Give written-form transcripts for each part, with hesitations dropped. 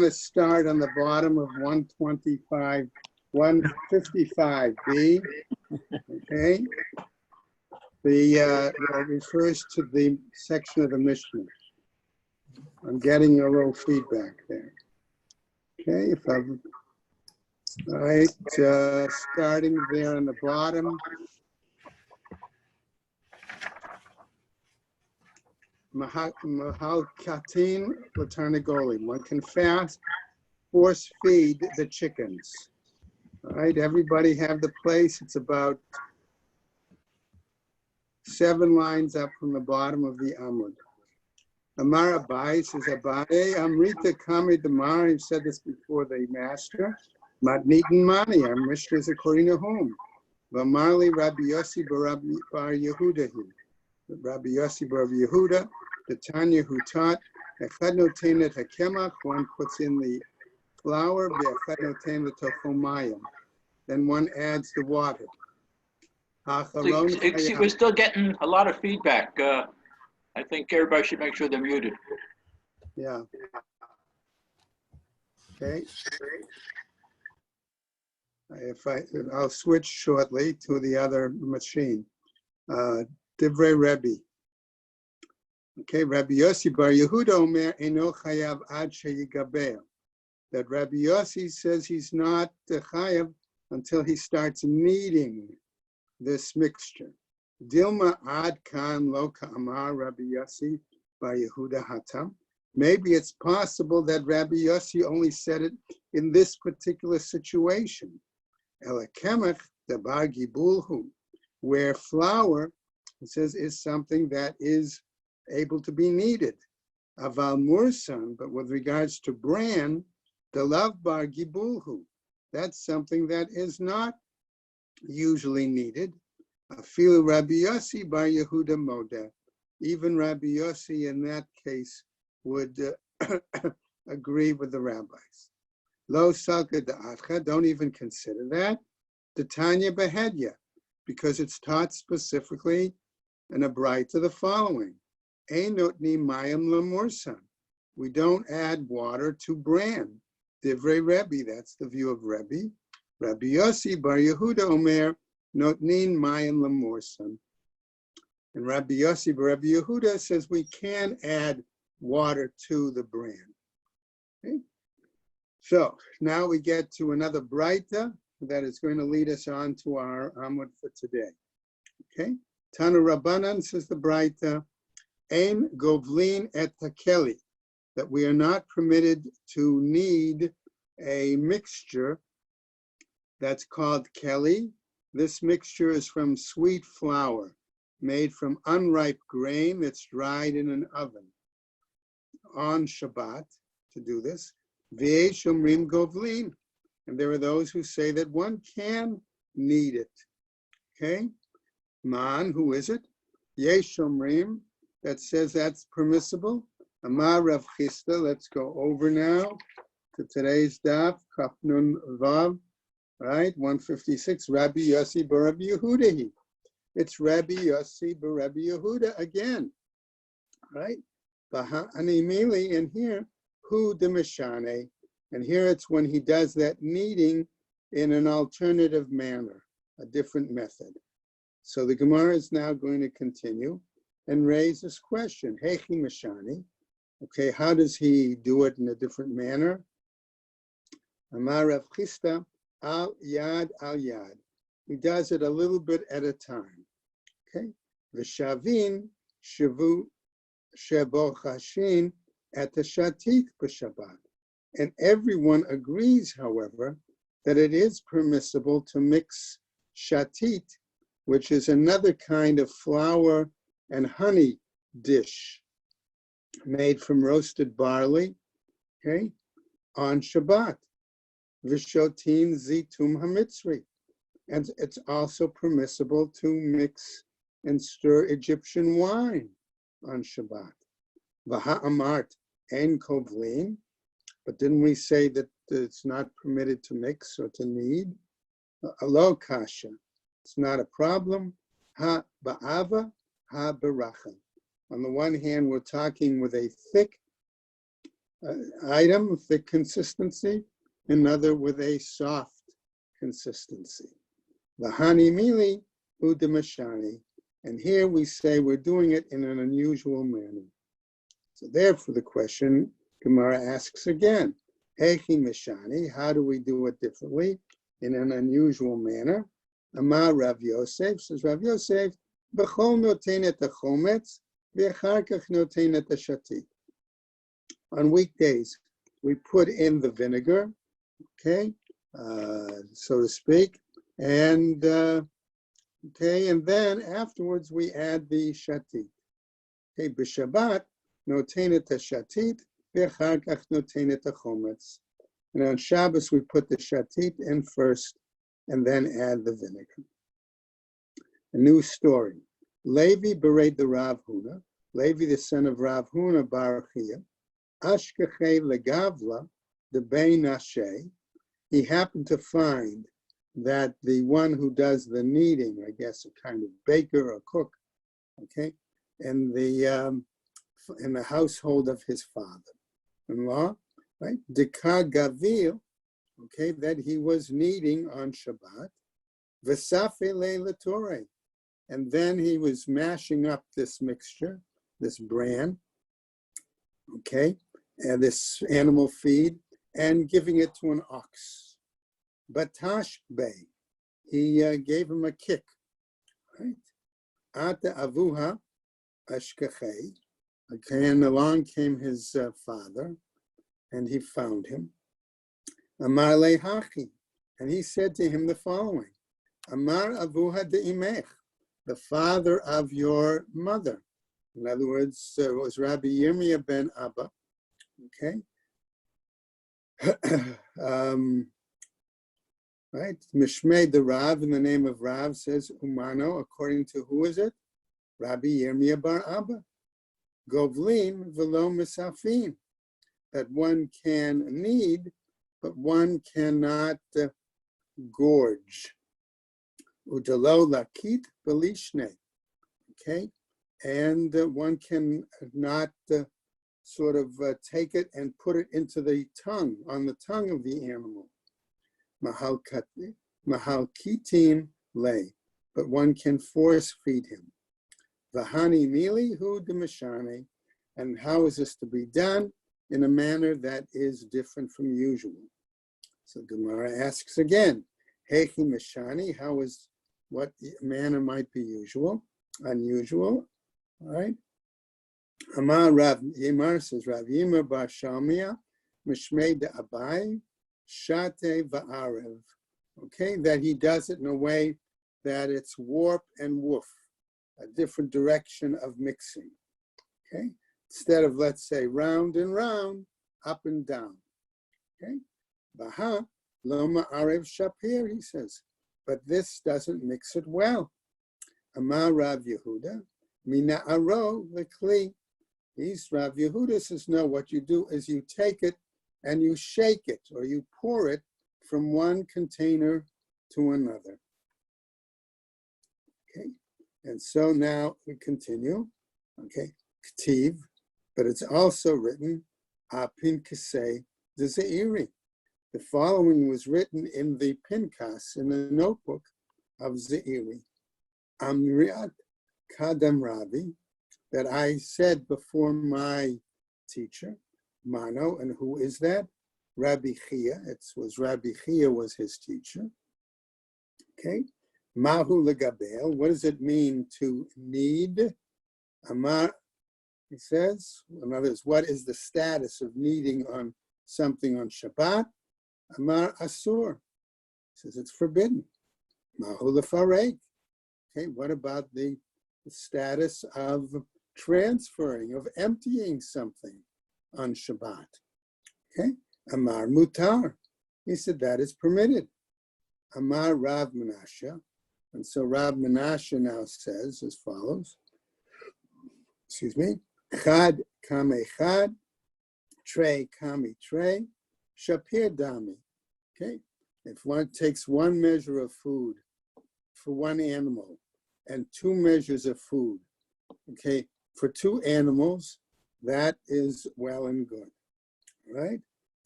to start on the bottom of 125, 155b, okay? That refers to the section of the Mishnah. I'm getting a little feedback there. Okay, all right, starting there on the bottom. Mahal katin latarnagoli. One can force feed the chickens. All right, everybody have the place. It's about 7 lines up from the bottom of the Amud. Amar Abai says, Abai, Amrita Kami Damar, I've said this before the master. Matnitin Mani, our Mishnah is according to whom? Vamarli Rabbi Yossi bar Yehuda. Rabbi Yossi bar Yehuda, the Tanya who taught, Echad notenet hakemach, one puts in the flour, Echad notenet tochomayim. Then one adds the water. We're still getting a lot of feedback. I think everybody should make sure they're muted. Yeah. Okay. I'll switch shortly to the other machine. Divrei Rebbe. Okay, Rabbi Yossi bar Yehuda Omer eno chayav ad sheyigaber. That Rabbi Yossi says he's not chayav until he starts kneading this mixture. Dilma ad kan lo ka'amar Rabbi Yossi bar Yehuda hatam. Maybe it's possible that Rabbi Yossi only said it in this particular situation. Ela kemach dabar gibulhu, where flour, it says, is something that is able to be kneaded. Aval mursan, but with regards to bran, delav bar gibulhu, that's something that is not usually needed. Afilu Rabbi Yossi bar Yehuda modeh. Even Rabbi Yossi in that case would agree with the rabbis. Lo salka da'atcha, don't even consider that. The Tanya behedya, because it's taught specifically in a braita the following. Ein notni mayim lemursan. We don't add water to bran. Divrei Rebbe, that's the view of Rebbe. Rabbi Yossi bar Yehuda Omer, notnin mayim lemursan. And Rabbi Yossi bar Rabbi Yehuda says we can add water to the bran. Okay? So now we get to another braita that is going to lead us on to our Amud for today. Okay? Tanu Rabbanan, says the braita, Ein govlin et takeli, that we are not permitted to knead a mixture that's called keli. This mixture is from sweet flour, made from unripe grain that's dried in an oven on Shabbat to do this. V'yesh omrim govlin, and there are those who say that one can knead it. Okay? Man, who is it? Yesh omrim, that says that's permissible. Amar Rav Chisda, let's go over now to today's daf, Kaf Nun Vav, right? 156, Rabbi Yossi bar Rabbi Yehuda. It's Rabbi Yossi bar Rabbi Yehuda again, right? Baha'animili, and here, Hu demeshane, and here it's when he does that kneading in an alternative manner, a different method. So the Gemara is now going to continue and raise this question. Hechi meshani. Okay, how does he do it in a different manner? Amar Rav Chisda, al yad. He does it a little bit at a time. Okay, v'shavin shavu shebo chashin et shatit b'Shabbat. And everyone agrees, however, that it is permissible to mix shatit, which is another kind of flour and honey dish made from roasted barley, okay, on Shabbat. Vishotin zitum hamitzri. And it's also permissible to mix and stir Egyptian wine on Shabbat. V'ha'amart en kovlin. But didn't we say that it's not permitted to mix or to knead? Alo kasha. It's not a problem. Ha ba'ava, ha baracha. On the one hand, we're talking with a thick item, thick consistency, another with a soft consistency. V'hani mili udemashani. And here we say we're doing it in an unusual manner. So therefore the question, Gemara asks again, Hechi mishani, how do we do it differently in an unusual manner? Amar Rav Yosef, says Rav Yosef, B'chol noten et hachometz, v'achar kach noten et hashatit. On weekdays, we put in the vinegar, okay, so to speak, and and then afterwards we add the shatit. Okay, b'Shabbat, noten et hashatit, v'achar kach noten et hachometz. And on Shabbos, we put the shatit in first and then add the vinegar. A new story. Levi bereid the Rav Huna, Levi the son of Rav Huna bar Chia, Ashkechei legavla, the Bein Ashe. He happened to find that the one who does the kneading, I guess a kind of baker or cook, okay, in the household of his father-in-law, right? Dika Gavil, okay, that he was kneading on Shabbat, V'safe leila Torah, and then he was mashing up this mixture, this bran, okay, and this animal feed, and giving it to an ox. Batash Bey, he gave him a kick, right? Ata avuha ashkachei, okay, and along came his father, and he found him. Amar lehachi, and he said to him the following: Amar avuha de'imech, the father of your mother. In other words, it was Rabbi Yirmiyah ben Abba, okay? Right? Mishmei the Rav, in the name of Rav, says Umano, according to who is it? Rabbi Yirmiyah bar Abba. Govlin velo misafin, that one can knead, but one cannot gorge. Udalo lakit belishne, okay? And one can not take it and put it into the tongue, on the tongue of the animal. Mahal kitin lay, but one can force feed him. Vahani mili hu demashane, and how is this to be done? In a manner that is different from usual. So Gemara asks again, Hechi mishani, what manner might be unusual, all right? Amar Rav Yimar, says Rav Yimar bar Shalmia, Mishmei de Abai, Shate va'arev, okay, that he does it in a way that it's warp and woof, a different direction of mixing, okay? Instead of, let's say, round and round, up and down, okay? Baha, loma arev shapir, he says, but this doesn't mix it well. Amar Rav Yehuda, mina aro lekli. He's Rav Yehuda says, no, what you do is you take it and you shake it, or you pour it from one container to another. Okay, and so now we continue. Okay, Ktiv, but it's also written Apin Kasei de Zeiri. The following was written in the Pinkas, in the notebook of Zeiri. Amriat Kadam Ravi, that I said before my teacher, Mano, and who is that? Rabbi Chia. Rabbi Chia was his teacher. Okay. Mahu legabel. What does it mean to knead? Amar, he says, in other words, what is the status of kneading on something on Shabbat? Amar asur. He says it's forbidden. Mahu lefarek. Okay. What about the status of transferring, of emptying something on Shabbat? Okay, Amar mutar. He said that is permitted. Amar Rav Menashe. And so Rav Menashe now says as follows. Excuse me. Chad kame chad, trey kame trey, shapir dami. Okay, if one takes one measure of food for one animal and 2 measures of food, okay, for 2 animals, that is well and good. right?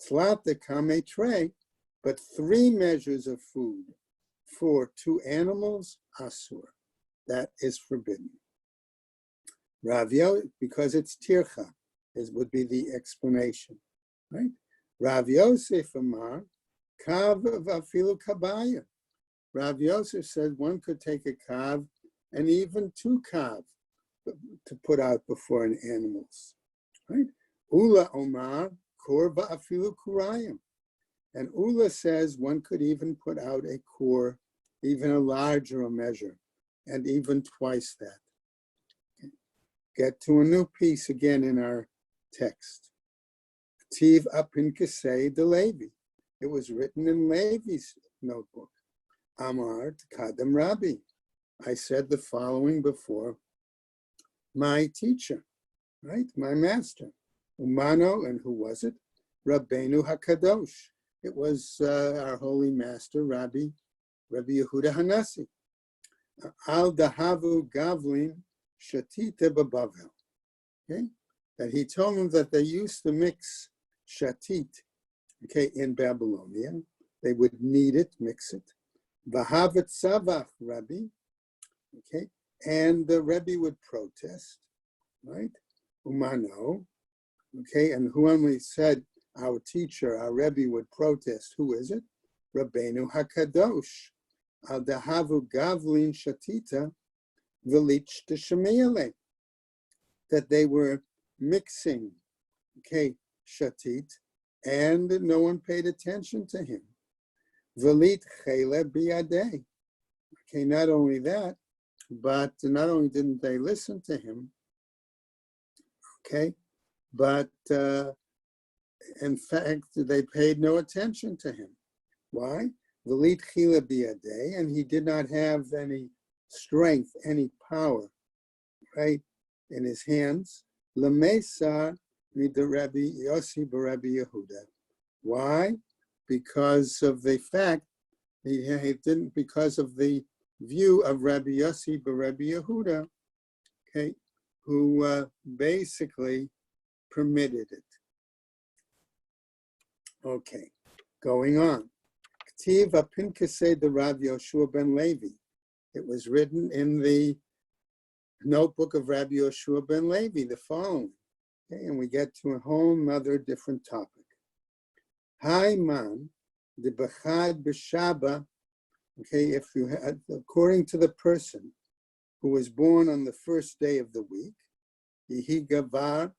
Tlata kame tre, but 3 measures of food for 2 animals, asur, that is forbidden. Rav Yosef, because it's tircha, would be the explanation, right? Rav Yosef Amar, kav vafilu kabaya. Rav Yosef said one could take a kav and even 2 kav to put out before an animal's, right? Ula Omar, korba afilu kurayim. And Ula says one could even put out a core, even a larger measure, and even twice that. Okay. Get to a new piece again in our text. Tiv apinkasei de Levi. It was written in Levi's notebook. Amar Kadam Rabbi. I said the following before my teacher, right? My master. Umano, and who was it? Rabbeinu HaKadosh. It was our holy master, Rabbi Yehuda Hanassi. Al dahavu gavlin shatita babavel. Okay, that he told them that they used to mix shatit, okay, in Babylonia. They would knead it, mix it. Vahavet savach, Rabbi. Okay, and the Rebbe would protest, right? Umano. Okay, and who only said our teacher, our Rebbe would protest. Who is it? Rabbeinu HaKadosh. Al dahavu gavlin shatita v'lich t'shemiyale. That they were mixing, okay, shatit, and no one paid attention to him. V'lit chele biyadei. Okay, not only that, but not only didn't they listen to him, okay, but in fact, they paid no attention to him. Why? V'lit chile biyadei, and he did not have any strength, any power, right, in his hands. Lemesar mida Rabbi Yossi b'Rabbi Yehuda. Why? Because of the fact he didn't, because of the view of Rabbi Yossi b'Rabbi Yehuda, okay, who basically permitted it. Okay, going on. K'tiv apinkasei de Rav Yoshua ben Levi. It was written in the notebook of Rabbi Yoshua ben Levi, the following. Okay, and we get to a whole nother different topic. Hai man de bechad b'shaba. Okay, if you had, according to the person who was born on the first day of the week, yihi gavar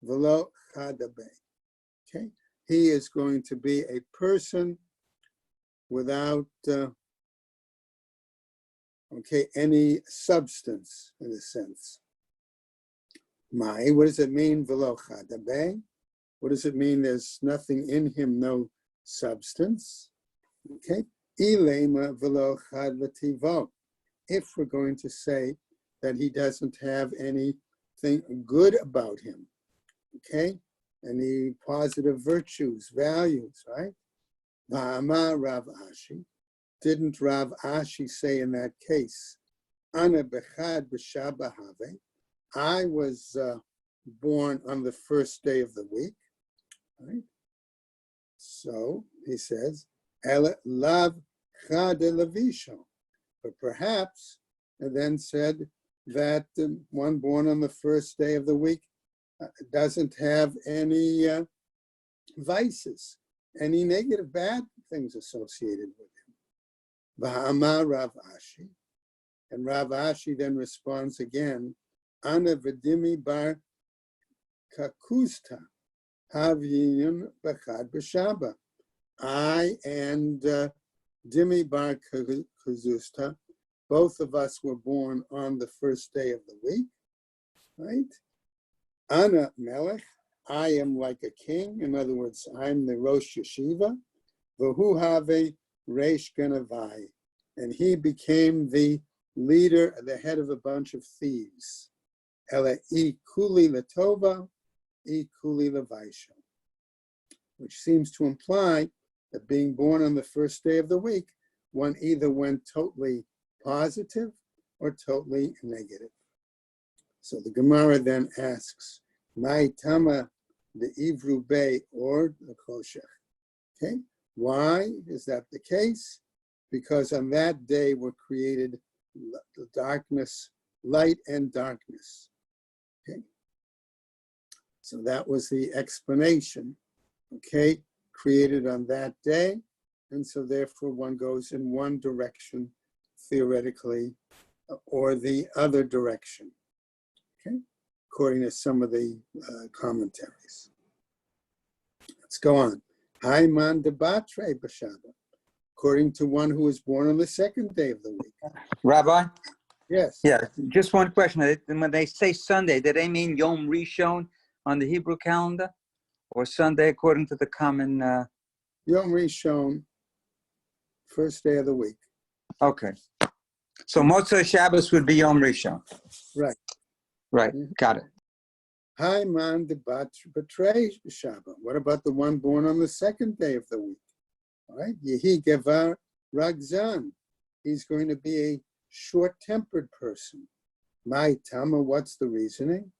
v'lo chadabe. Okay, he is going to be a person without any substance, in a sense. Mai, what does it mean, v'lo chadabe? What does it mean there's nothing in him, no substance? Okay, ilema v'lo chad l'tivo. If we're going to say that he doesn't have anything good about him, okay, any positive virtues, values, right? Va'amar Rav Ashi. Didn't Rav Ashi say in that case, Ana bechad b'shaba have? I was born on the first day of the week, right? So he says, Ela lav chad levisho. But perhaps, and then said that one born on the first day of the week doesn't have any vices, any negative, bad things associated with him. V'ha'amar Rav Ashi. And Rav Ashi then responds again, Ana v'dimi bar kakusta havyin b'chad b'shaba. I and Dimi bar kazusta, both of us were born on the first day of the week, right? Ana melech, I am like a king. In other words, I'm the Rosh Yeshiva. V'hu have Reish Ganavai. And he became the leader, the head of a bunch of thieves. Ela I kuli latova, I kuli lavaisha. Which seems to imply that being born on the first day of the week, one either went totally positive or totally negative. So the Gemara then asks, Mai tama the Ivru Bay or the Choshech. Okay, why is that the case? Because on that day were created the darkness, light and darkness. Okay, so that was the explanation. Okay, created on that day, and so therefore one goes in one direction theoretically, or the other direction. Okay, according to some of the commentaries. Let's go on. Haiman debatre b'Shabbat, according to one who was born on the second day of the week. Rabbi? Yes. Yeah, just one question. When they say Sunday, do they mean Yom Rishon on the Hebrew calendar? Or Sunday according to the common... Yom Rishon, first day of the week. Okay. So Motzei Shabbos would be Yom Rishon. Right. Right, got it. Haiman debatre b'Shabbat. What about the one born on the second day of the week? All right. Yehi gevar ragzan. He's going to be a short-tempered person. My tama, what's the reasoning?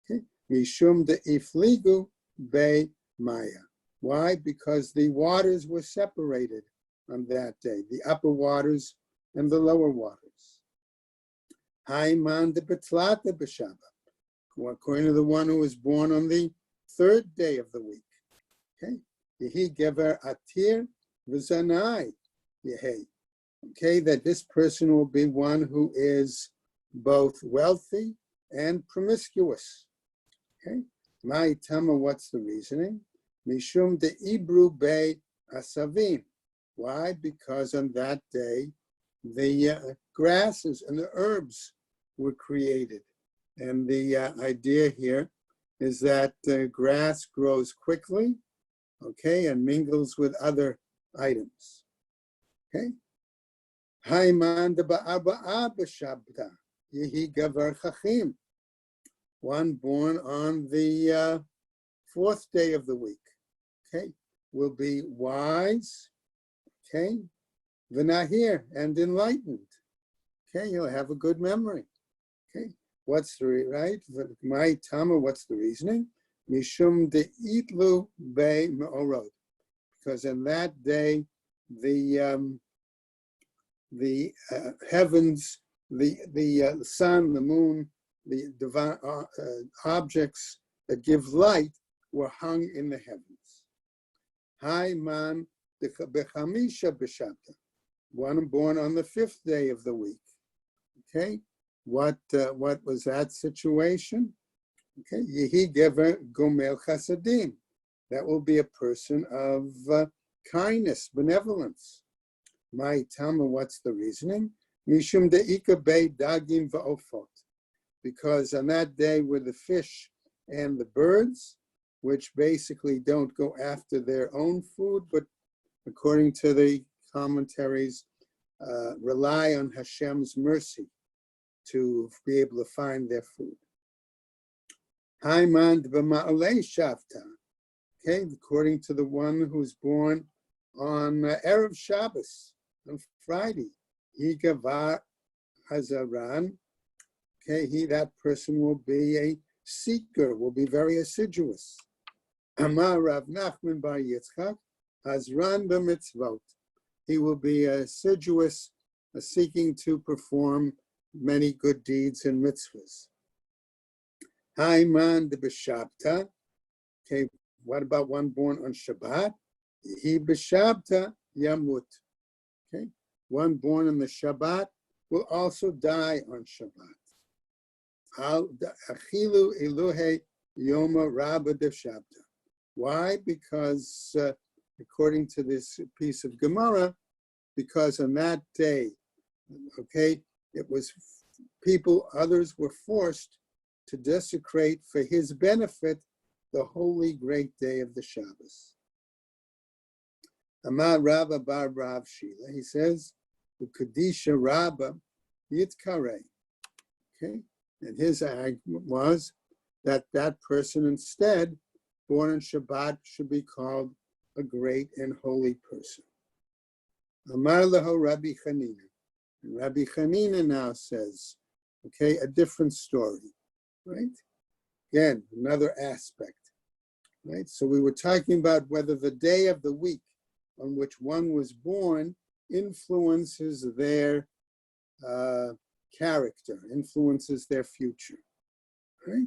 Okay. Mishum de ifligu be maya. Why? Because the waters were separated on that day, the upper waters and the lower waters. Haiman de betlata b'Shabbat. According to the one who was born on the third day of the week. Okay. Yehi gever atir v'zanai. Yehi. Okay, that this person will be one who is both wealthy and promiscuous. Okay. My tama, what's the reasoning? Mishum de ibru be asavim. Why? Because on that day, the grasses and the herbs were created. And the idea here is that grass grows quickly, okay, and mingles with other items. Okay. Haiman de ba'arba'a b'Shabta. Yehi gavar chachim. One born on the fourth day of the week, okay, will be wise, okay, v'nahir, and enlightened. Okay, he'll have a good memory. Okay, what's the right? My tama, what's the reasoning? Mishum de itlu be me'orod, because in that day the heavens, the sun, the moon, the divine objects that give light were hung in the heavens. Haiman bechamisha b'Shabta, one born on the fifth day of the week. Okay, what was that situation? Okay, Yehi gever gomel chasadim. That will be a person of kindness, benevolence. My tama, what's the reasoning? Mishum de'ika be dagim va'ofot. Because on that day were the fish and the birds, which basically don't go after their own food, but according to the commentaries, rely on Hashem's mercy to be able to find their food. Haiman b'ma'alei shavta. Okay, according to the one who's born on Erev Shabbos, on Friday, Yigavar Hazaran. Okay, that person will be a seeker, will be very assiduous. Amar Rav Nachman bar Yitzchak, Hazran b'mitzvot. He will be assiduous, seeking to perform many good deeds and mitzvahs. Haiman de b'Shabta. Okay, what about one born on Shabbat? He b'Shabta yamut. Okay, one born on the Shabbat will also die on Shabbat. Achilu Eluhe Yoma Rabba de Shabta. Why? Because according to this piece of Gemara, because on that day, okay, it was people, others were forced to desecrate for his benefit the holy great day of the Shabbos. Amar Rabba bar Rav Shila, he says, the Kadisha Rabba Yitkare. Okay, and his argument was that that person instead, born on Shabbat, should be called a great and holy person. Amar leho Rabbi Chanina. And Rabbi Chanina now says, okay, a different story, right? Again, another aspect. right? So we were talking about whether the day of the week on which one was born influences their character, influences their future, right?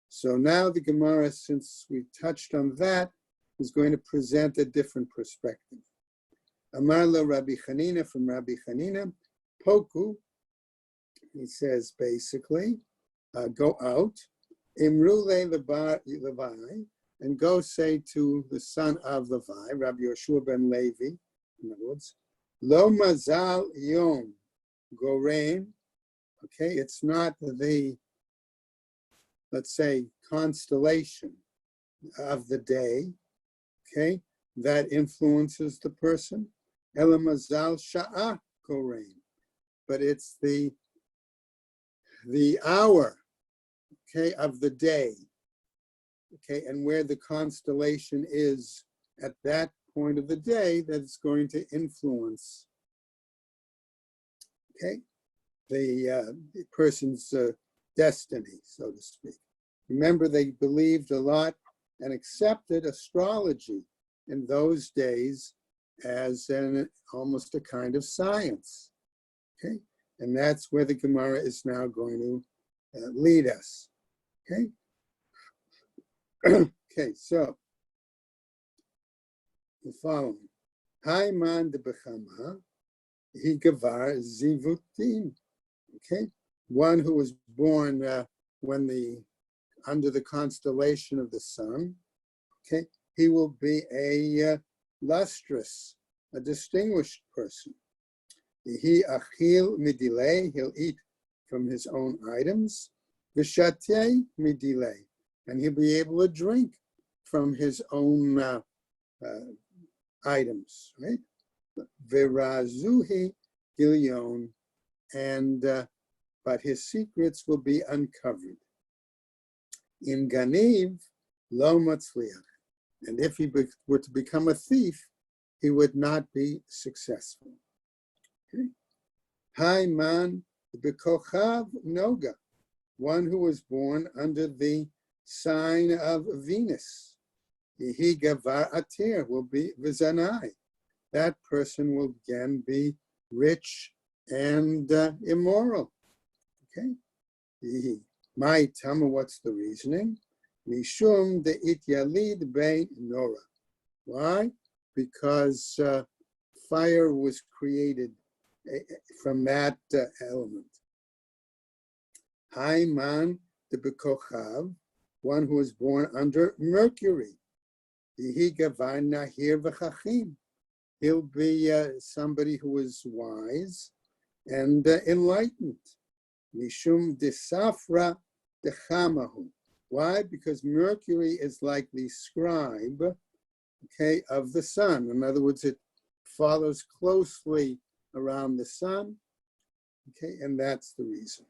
So now the Gemara, since we touched on that, is going to present a different perspective. Amar lo Rabbi Chanina, from Rabbi Chanina, Poku, he says basically, go out, Imru Levi, and go say to the son of Levi, Rabbi Yoshua ben Levi, in other words, Lo Mazal Yom Gorein, okay, it's not the, let's say, constellation of the day, okay, that influences the person. Ela Mazal Sha'ah Gorein, but it's the hour, okay, of the day, okay, and where the constellation is at that point of the day that's going to influence, okay, the person's destiny, so to speak. Remember, they believed a lot and accepted astrology in those days as almost a kind of science, okay? And that's where the Gemara is now going to lead us, okay? Okay, so the following. Hai man de bechama, he gavar zivutim, okay? One who was born under the constellation of the sun, okay? He will be a lustrous, a distinguished person. He achil midilei, he'll eat from his own items. V'shatei midilei, and he'll be able to drink from his own items, right? V'razuhi gilyon, and but his secrets will be uncovered. In Ganiv lo matzliach, and if he were to become a thief, he would not be successful. Okay. Hai man b'kochav noga, one who was born under the sign of Venus. He gavar atir, will be v'zanai. That person will again be rich and immoral. Okay. My tama, what's the reasoning? Mishum de it yalid bein nora. Why? Because fire was created from that element. Hai man de bekochav, one who was born under Mercury. He gavar nahir v'chachim. He'll be somebody who is wise and enlightened. Mishum de safra de chamahu. Why? Because Mercury is like the scribe, okay, of the sun. In other words, it follows closely around the sun, okay, and that's the reason.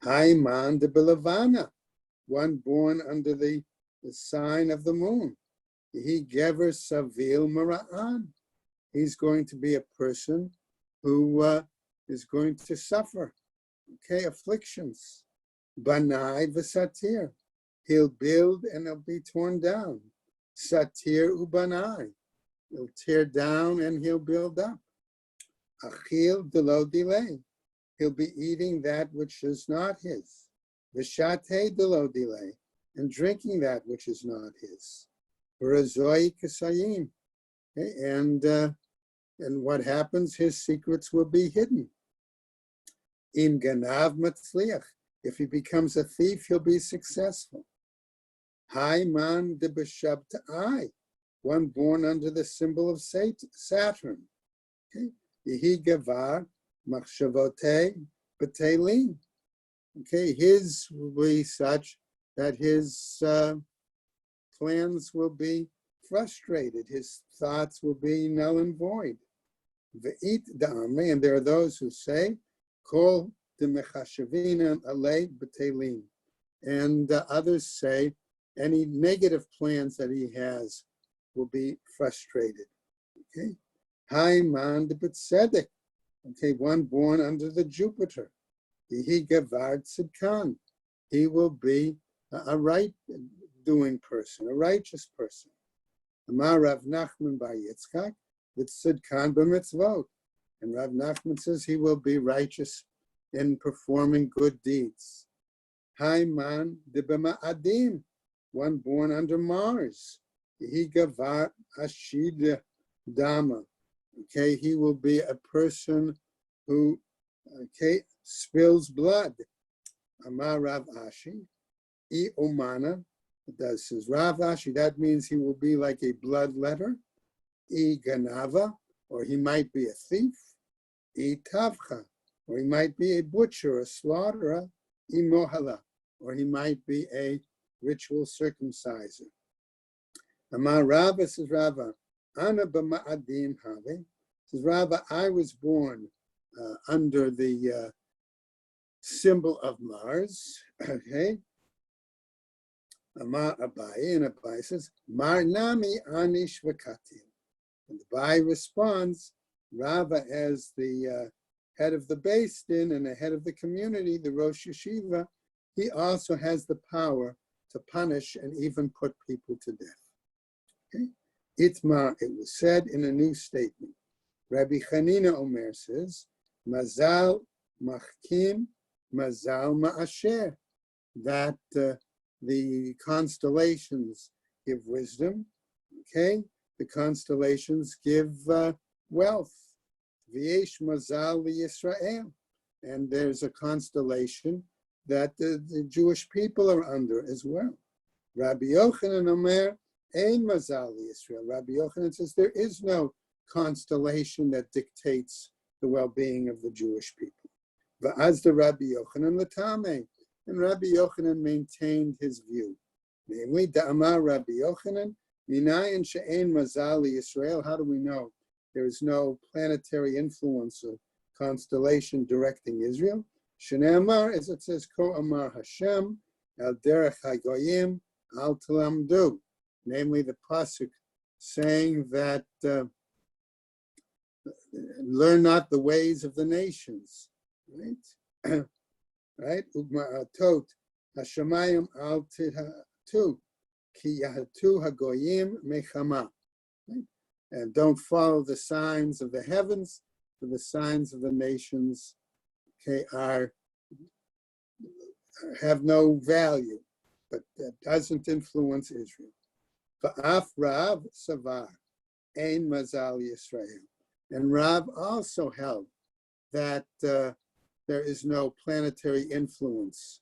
Haiman de Belavana, one born under the sign of the moon. He gever savil mara'an. He's going to be a person who is going to suffer, okay, afflictions. Banai v'satir. He'll build and he'll be torn down. Satir ubanai. He'll tear down and he'll build up. Achil delo delay. He'll be eating that which is not his. V'shatei delo delay. And drinking that which is not his. V'razoi kasayim. And what happens? His secrets will be hidden. Im ganav matzliach. If he becomes a thief, he'll be successful. Hai man de b'shabtai, one born under the symbol of Saturn. Okay, Yehi gavar machshavotei b'teilin. Okay, his will be such that his plans will be frustrated. His thoughts will be null and void. Ve'it da'amri, and there are those who say, kol de mechashavina alei b'teilin. And others say, any negative plans that he has will be frustrated. Okay, Hai man de b'tzedek. Okay, one born under the Jupiter. He gavar tzidkan. He will be a right, doing person, a righteous person. Amar Rav Nachman bar Yitzchak, v'tzidkan b'mitzvot. And Rav Nachman says he will be righteous in performing good deeds. Haiman de b'ma'adim, one born under Mars. He gavar ashid dama. Okay, he will be a person who, spills blood. Amar Rav Ashi, I Omana, that says Rav Ashi, that means he will be like a bloodletter. I Ganava, or he might be a thief. I Tavcha, or he might be a butcher, a slaughterer. I Mohala, or he might be a ritual circumciser. Amar Rava, says Rava, Ana b'ma'adim have, says Rava, I was born under the symbol of Mars, okay? Amar Abaye, and Abaye says, Mar nami anish v'katim. And Abaye responds, Rava, as the head of the Beis Din and the head of the community, the Rosh Yeshiva, he also has the power to punish and even put people to death. Okay? Itmar, it was said in a new statement. Rabbi Chanina Omer says, Mazal machkim, mazal ma'asher, that the constellations give wisdom, okay? The constellations give wealth. V'yesh mazal Yisrael, and there's a constellation that the Jewish people are under as well. Rabbi Yochanan Omer, ein mazal Yisrael. Rabbi Yochanan says there is no constellation that dictates the well-being of the Jewish people. Va'az the Rabbi Yochanan l'tameh, and Rabbi Yochanan maintained his view. Namely, da'amar Rabbi Yochanan, minayin she'ein mazal Yisrael. How do we know there is no planetary influence or constellation directing Israel? Shne'amar, as it says, Ko Amar Hashem, al derech hagoyim, al talamdu. Namely, the pasuk saying that learn not the ways of the nations, right? Right? Ugma'atot hashamayim al tihatu, ki yahatu hagoyim mechama. And don't follow the signs of the heavens, for the signs of the nations, okay, have no value, but that doesn't influence Israel. Va'af Rav Savar, ein mazal Yisrael. And Rav also held that there is no planetary influence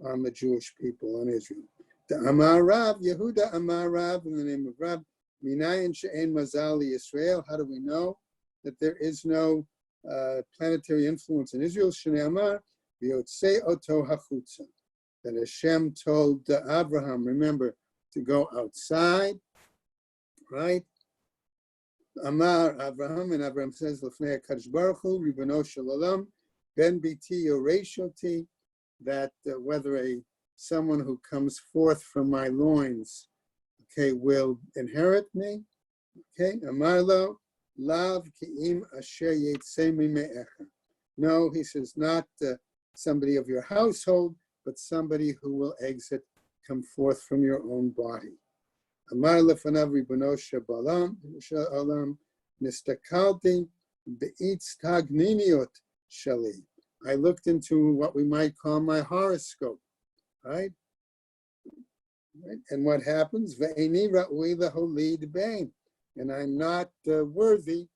on the Jewish people, on Israel. The Amar Rav, Yehuda Amar Rav, in the name of Rav, Minayin she'en mazal Yisrael. How do we know that there is no planetary influence in Israel? Shnei Amar, v'yotzei oto hachutza. That Hashem told Abraham, remember, to go outside, right? Amar Abraham, and Abraham says, L'fnei HaKadosh Baruch Hu, Ribbono Shel Olam, Ben Biti Yoreshoti, that whether someone who comes forth from my loins, okay, will inherit me, okay? Amar lo, Lav Ki'im Asher Yetzei Mime'echa. No, he says, not somebody of your household, but somebody who will come forth from your own body. Amar lefanav Ribbono Shel Olam, nistakalti be'itz tagniniot shali. I looked into what we might call my horoscope, right? And what happens? Ve'eni ra'ui leholid bein, and I'm not worthy,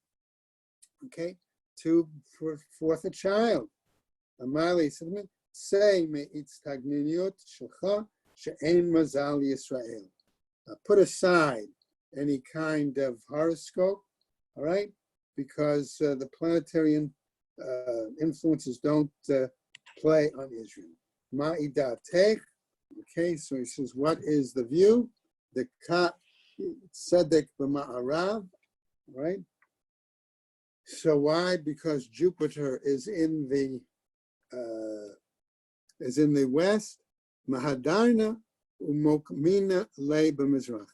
okay, to put forth a child. Amar li said to me, say me'itz tagniniot shelcha she'ein mazal Yisrael. Put aside any kind of horoscope, all right? Because the planetary influences don't play on Israel. Ma'idatech, okay, so he says, what is the view? The ka tzedek b'ma'arav, right? So why? Because Jupiter is in the west. Mahadarna umokmina le b'mizrach,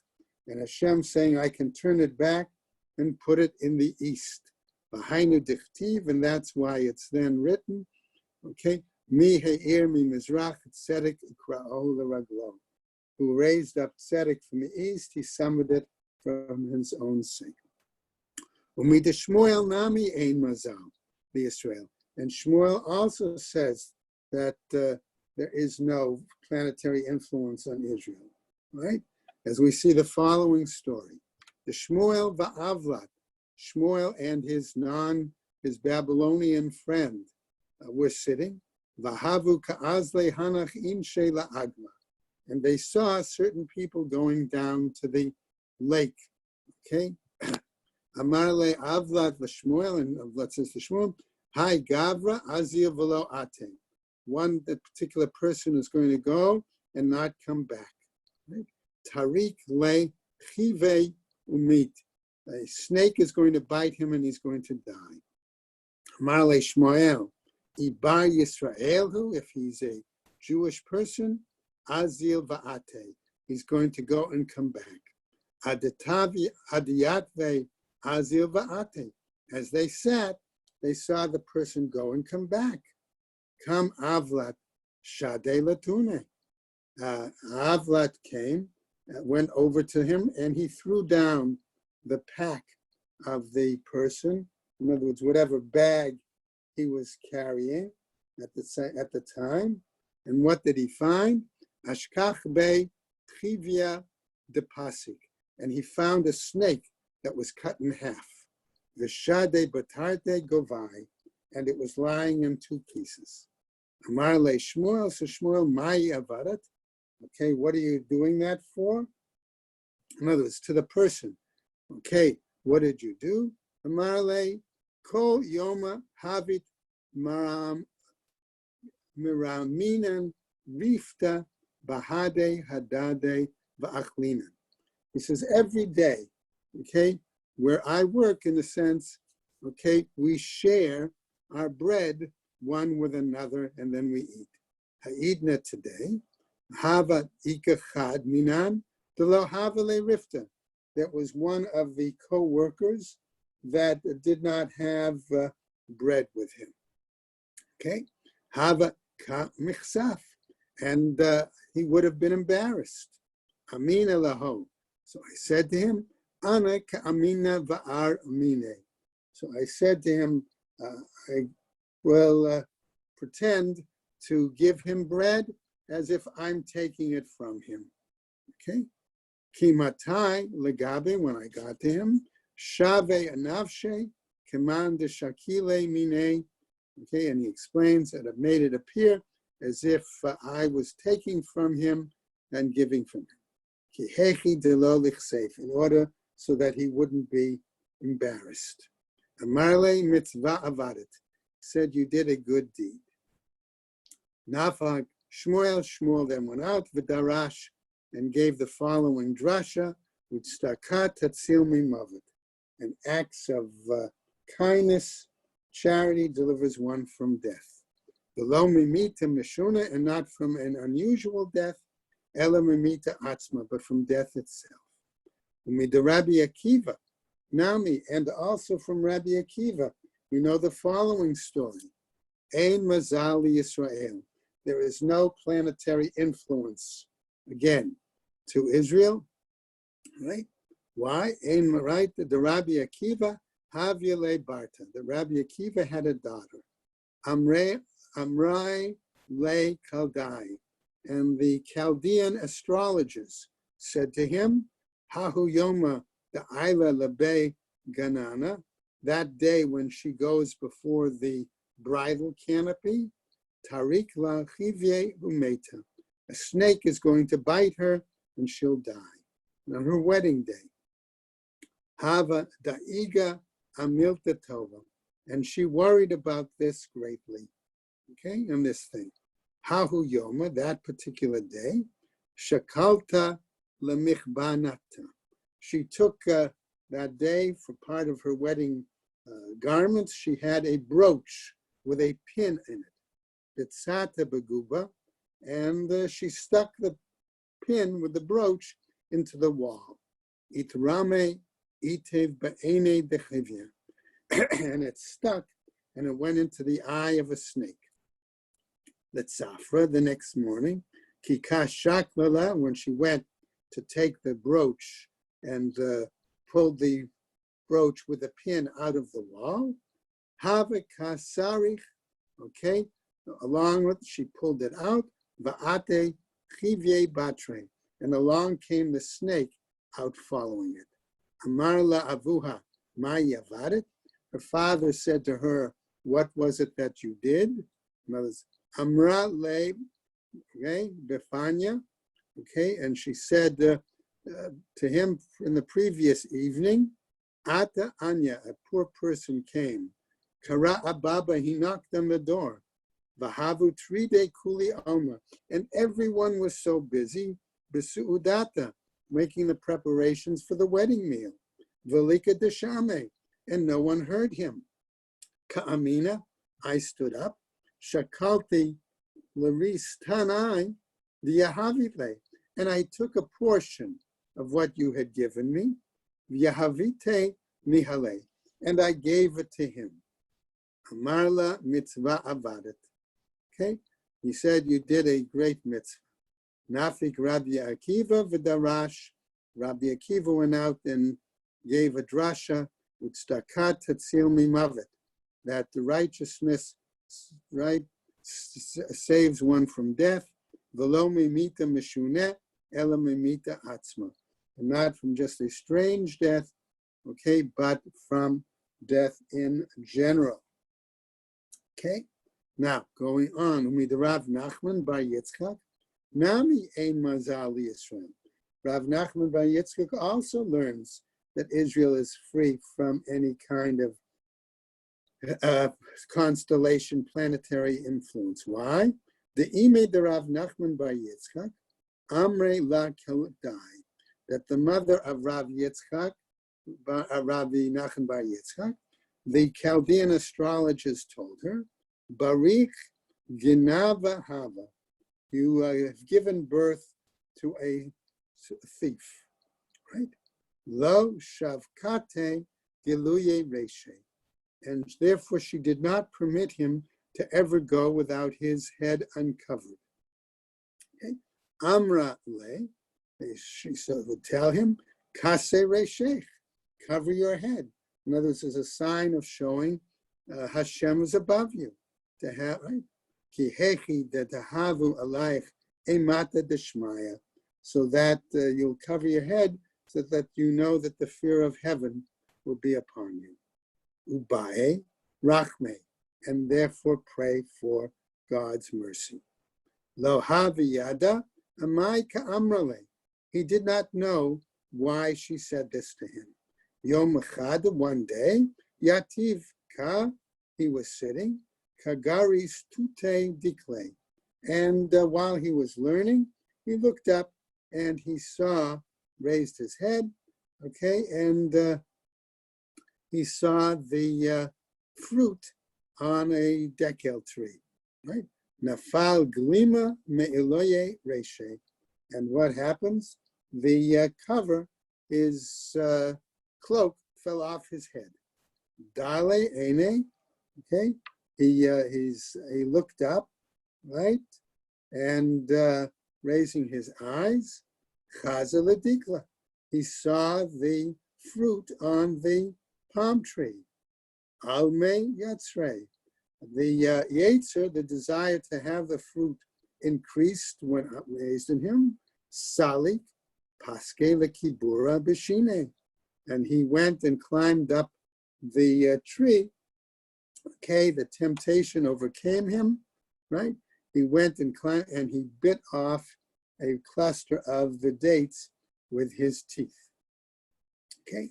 and Hashem saying, I can turn it back and put it in the east. V'hainu dichtiv, and that's why it's then written, okay, mi he'ir mi mizrach tzedek ikra'o l'raglo. who raised up tzedek from the east, he summoned it from his own sake. Umida Shmuel nami ein mazal, the Israel. And Shmuel also says that there is no planetary influence on Israel, right? As we see the following story. The Shmuel va'avlat, Shmuel and his Babylonian friend were sitting, v'havu ka'azle hanach inshe la'agma. And they saw certain people going down to the lake, okay? Amar le avlat v'shmuel, and Avlat says to Shmuel, Hi gavra azia v'lo ate. One, that particular person is going to go and not come back. Right? Tarik le chive umit. A snake is going to bite him and he's going to die. Amar le Shmuel, Ibar Yisraelhu, if he's a Jewish person, azil va'ate. He's going to go and come back. Adiyatve azil va'ate. As they sat, they saw the person go and come back. Kam avlat shade latune. Avlat came, went over to him, and he threw down the pack of the person. In other words, whatever bag he was carrying at the time. And what did he find? Ashkach be chivia de pasik. And he found a snake that was cut in half. V'shade batarte govai, and it was lying in two pieces. Amar le Shmuel, so Shmuel, mai avarat. Okay, what are you doing that for? In other words, to the person. Okay, what did you do? Amar le kol yoma havit miraminan rifta bahade hadade va'achlinan. He says every day, okay, where I work, in the sense, okay, we share our bread one with another, and then we eat. Ha'idna today, hava ikachad minan, delo hava le rifta. That was one of the co-workers that did not have bread with him. Okay, hava ka michsaf, and he would have been embarrassed. Amina laho. So I said to him, Ana ka'amina va'ar amine. So I said to him, I will pretend to give him bread as if I'm taking it from him. Okay? Kimatai legabe, when I got to him, shave anavshe, keman de shakile mine. Okay, and he explains that it made it appear as if I was taking from him and giving from him. Kihechi de lo lichseif, in order so that he wouldn't be embarrassed. Amarle mitzvah avadet, said you did a good deed. Nafag Shmuel then went out, v'darash, and gave the following drasha, with stakat tatzil mimavet, an acts of kindness, charity delivers one from death. Below mimita mishuna, and not from an unusual death, ela mimita atzma, but from death itself. Umida Rabbi Akiva, Nami, and also from Rabbi Akiva, we know the following story. Ein mazal Yisrael. There is no planetary influence, again, to Israel, right? Why? Ein, right? The Rabbi Akiva, Havyale Barta. The Rabbi Akiva had a daughter, Amrai Le Kaldai. And the Chaldean astrologers said to him, Hahu Yoma the Aila Labe Ganana, that day when she goes before the bridal canopy, Tarik La Chivye Umeta, a snake is going to bite her and she'll die. And on her wedding day, Hava Da'iga Amilta Tova, and she worried about this greatly, okay, on this thing. Hahu Yoma, that particular day, Shakalta Lamichbanata. She took that day for part of her wedding garments. She had a brooch with a pin in it, Bitsata Baguba, and she stuck the pin with the brooch into the wall. Itrame Itev Ba'ene Dechivya. And it stuck and it went into the eye of a snake. The Tzafra, the next morning, Kikashaklala, when she went to take the brooch and pulled the brooch with a pin out of the wall. Havekasarich, okay, along with, she pulled it out. Va'ate chivye batre, and along came the snake out following it. Amar la avuha, ma yavadet. Her father said to her, what was it that you did? Amra le, okay, Befanya, okay, and she said to him in the previous evening, Ata Anya, a poor person came. Kara Ababa, he knocked on the door. Vahavu 3 day kuli alma, and everyone was so busy, Besuudata, making the preparations for the wedding meal. Velika deshame, and no one heard him. Ka'amina, I stood up. Shakalti laris tanai v'yahavile, and I took a portion of what you had given me, v'yahavite mihale, and I gave it to him. Amarla mitzvah avadet. Okay, he said you did a great mitzvah. Nafik Rabbi Akiva v'darash. Rabbi Akiva went out and gave a drasha with stakat tatzil mimavet, that the righteousness, right, saves one from death. V'lo mimita mishuneh ela mimita atzma, and not from just a strange death, okay, but from death in general. Okay, now going on, Rav Nachman bar Yitzchak, Nami ein mazal Yisrael. Rav Nachman bar Yitzchak also learns that Israel is free from any kind of constellation, planetary influence. Why? The Ime de Rav Nachman bar Yitzchak, Amre la Keludai, that the mother of Rav Yitzchak, Rabbi Nachman bar Yitzchak, the Chaldean astrologers told her, Barik Ginava Hava, you have given birth to a thief, right? Lo Shavkate Giluye Reshe, and therefore she did not permit him to ever go without his head uncovered. Okay? Amra Le, she would tell him, Kase Reshech, cover your head. In other words, as a sign of showing Hashem is above you. To have, right? Ki hechi detahavu alayich emata deshmaya, so that you'll cover your head so that you know that the fear of heaven will be upon you. Ubae rachme, and therefore pray for God's mercy. Lo haviyada amai ka'amrale, he did not know why she said this to him. Yom echad, one day, yativ ka, he was sitting, kagaris tute dikle, and while he was learning, he looked up and he raised his head, okay, and he saw the fruit on a dekel tree, right? Nafal glima me'iloye reshe, and what happens? The cover, his cloak, fell off his head. Dale ene, okay. He looked up, right, and raising his eyes, chaza ledikla, he saw the fruit on the palm tree. Alme yatzrei, the yetzer, the desire to have the fruit increased when raised in him. Salik paske lekibura b'shine, and he went and climbed up the tree. Okay, the temptation overcame him, right? He went and climbed, and he bit off a cluster of the dates with his teeth. Okay,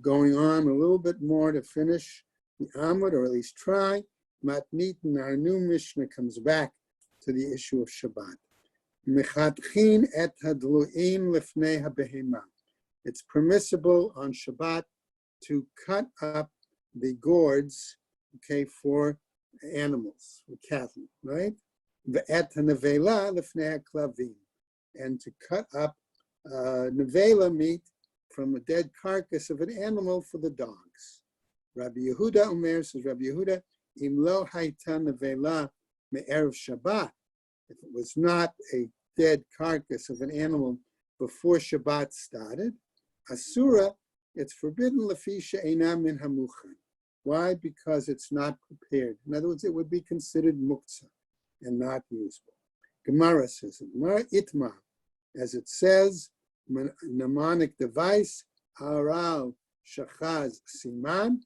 going on a little bit more to finish the Amud, or at least try. Matnit, and our new Mishnah comes back to the issue of Shabbat. Mechatchin et hadluim lifnei habehema. It's permissible on Shabbat to cut up the gourds, okay, for animals, for cattle, right? Ve'et hanevela lifnei haklavim, and to cut up nevela meat from a dead carcass of an animal for the dogs. Rabbi Yehuda Omer, says Rabbi Yehuda, im lo haita nevela me'erev Shabbat, if it was not a dead carcass of an animal before Shabbat started, asura, it's forbidden lefisha einam min hamuchan. Why? Because it's not prepared. In other words, it would be considered muktzah and not usable. Gemara says, Gemara itma, as it says, mnemonic device, haral shachaz siman,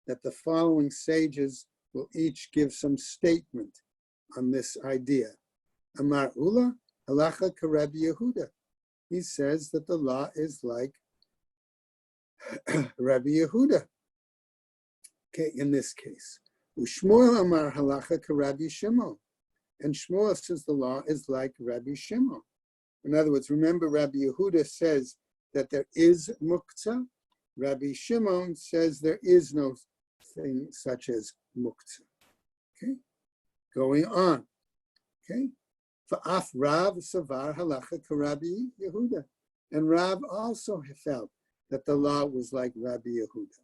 that the following sages will each give some statement on this idea. Amar Ula, halacha karebi Yehuda. He says that the law is like Rabbi Yehuda. Okay, in this case. Ushmuel Amar halacha karebi Shimon. And Shmuel says the law is like Rabbi Shimon. In other words, remember Rabbi Yehuda says that there is muktzah. Rabbi Shimon says there is no thing such as muktzah. Okay, going on. Okay, Fa'af Rav Savar halacha karabi Yehuda, and Rav also felt that the law was like Rabbi Yehuda.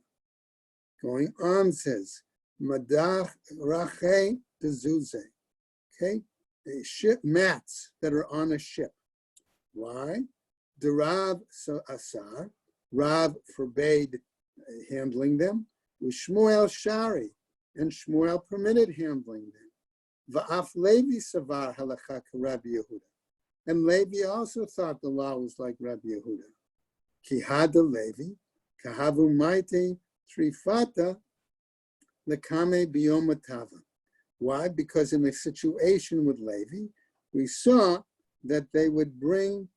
Going on says Madach Rache Dezuze. Okay, ship mats that are on a ship. Why? The Rav Asar, Rav forbade handling them. With Shmuel Shari, and Shmuel permitted handling them. Va'af Levi Savar halacha Rabbi Yehuda, and Levi also thought the law was like Rabbi Yehuda. Ki hada Levi, kahavu maite trifata lekame biyom tava. Why? Because in the situation with Levi, we saw that they would bring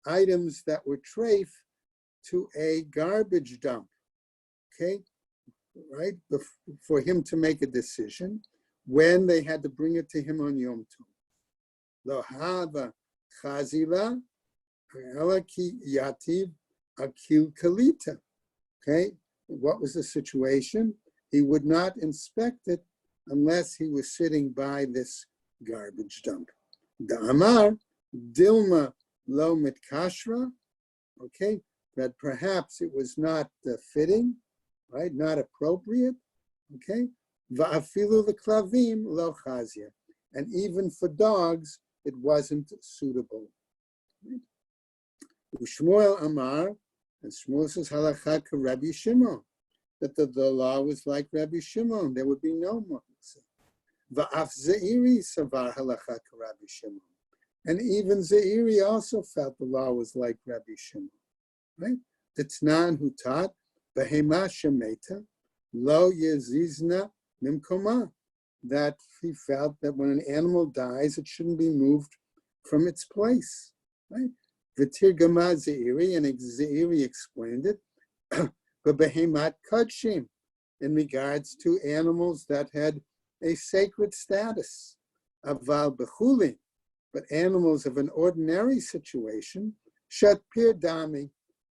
items that were treif to a garbage dump. Okay, right? For him to make a decision when they had to bring it to him on Yom Tov. Lo hava chazila elaki yativ akil kalita. Okay, what was the situation? He would not inspect it unless he was sitting by this garbage dump. Da'amar dilma lo mitkashra. Okay, that perhaps it was not fitting. Right, not appropriate, okay? Va'afilu the klavim lo chazia, and even for dogs, it wasn't suitable. Shmuel Amar, and Shmuel says halacha Rabbi Shimon, that the law was like Rabbi Shimon, there would be no muktzah. Va'af Zeiri savar halacha Rabbi Shimon, and even Zeiri also felt the law was like Rabbi Shimon, right? The Tnan who taught Behema shemeta lo yezizna mimkoma, that he felt that when an animal dies, it shouldn't be moved from its place, right? V'tirgama Zeiri, and Zeiri explained it, but behemat kodshim, in regards to animals that had a sacred status, aval bechulin, but animals of an ordinary situation, shat pir dami,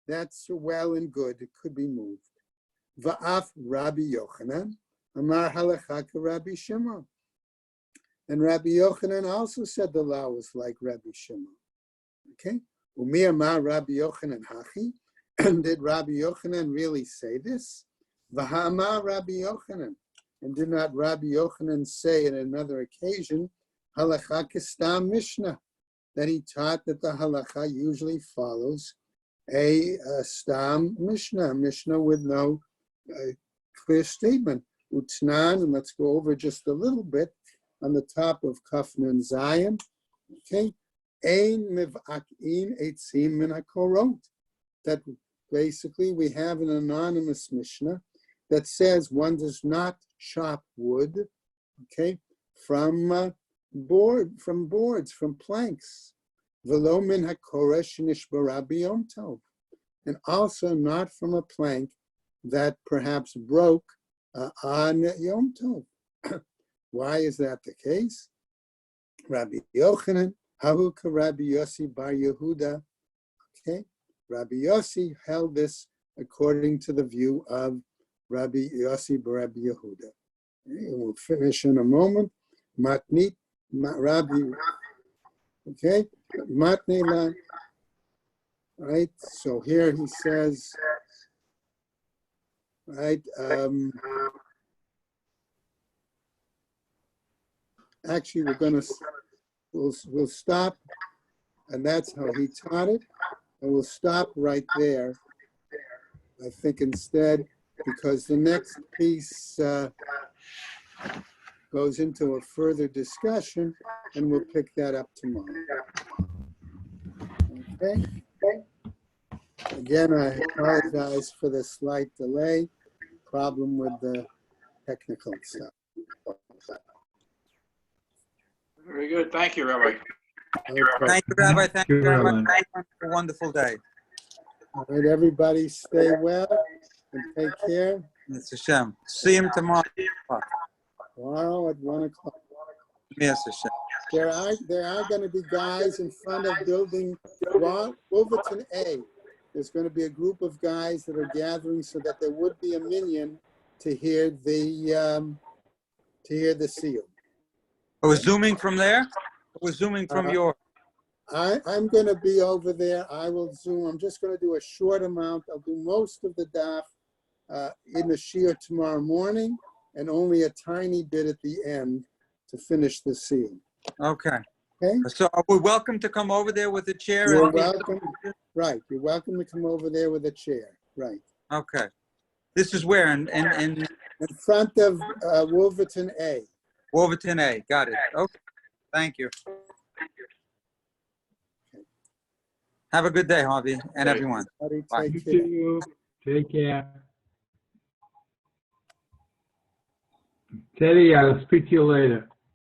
that's well and good, it could be moved. Va'af Rabbi Yochanan, Amar halacha Rabbi Shimon. And Rabbi Yochanan also said the law was like Rabbi Shimon. Okay? Umi Amar Rabbi Yochanan hachi. Did Rabbi Yochanan really say this? V'ha'amar Rabbi Yochanan. And did not Rabbi Yochanan say at another occasion, halacha kistam mishnah, that he taught that the halacha usually follows a stam mishnah with no clear statement. Utnan, and let's go over just a little bit on the top of Kaf Nun Zayin. Okay, ein miv'akin eitzim min hakorot. That basically we have an anonymous mishnah that says one does not chop wood, okay, from boards, from planks. V'lo min hakoresh nishbara b'yom tov, and also not from a plank that perhaps broke on Yom Tov. Why is that the case? Rabbi Yochanan, hahu ka Rabbi Yossi bar Yehuda. Okay, Rabbi Yossi held this according to the view of Rabbi Yossi bar Rabbi Yehuda. Okay, and we'll finish in a moment. Matnit Rabbi. Okay, Matnila. Right. So here he says. Right. Actually, we're going to we'll stop, and that's how he taught it. And we'll stop right there, I think, instead, because the next piece goes into a further discussion, and we'll pick that up tomorrow. Okay? Again, I apologize for the slight delay, problem with the technical stuff. Very good. Thank you, Rabbi. Okay. Thank you, Rabbi. Thank you, Rabbi. Rabbi. Have a wonderful day. All right, everybody stay well and take care. Mr. Shem. See him tomorrow. Tomorrow at 1 o'clock. Yes, Hashem. There are going to be guys in front of building Wolverton A. There's going to be a group of guys that are gathering so that there would be a minion to hear the seal. I was zooming from there. I was zooming from your. I'm going to be over there. I will Zoom. I'm just going to do a short amount. I'll do most of the daf in the shiur tomorrow morning, and only a tiny bit at the end to finish the seal. Okay. Okay? So are we welcome to come over there with a chair? You're and be- welcome. Right. You're welcome to come over there with a chair. Right. Okay. This is where? In In front of Wolverton A. Wolverton A. Got it. Okay. Thank you. Have a good day, Harvey, and everyone. Everybody Bye. take You care. too. Take care. Teddy, I'll speak to you later.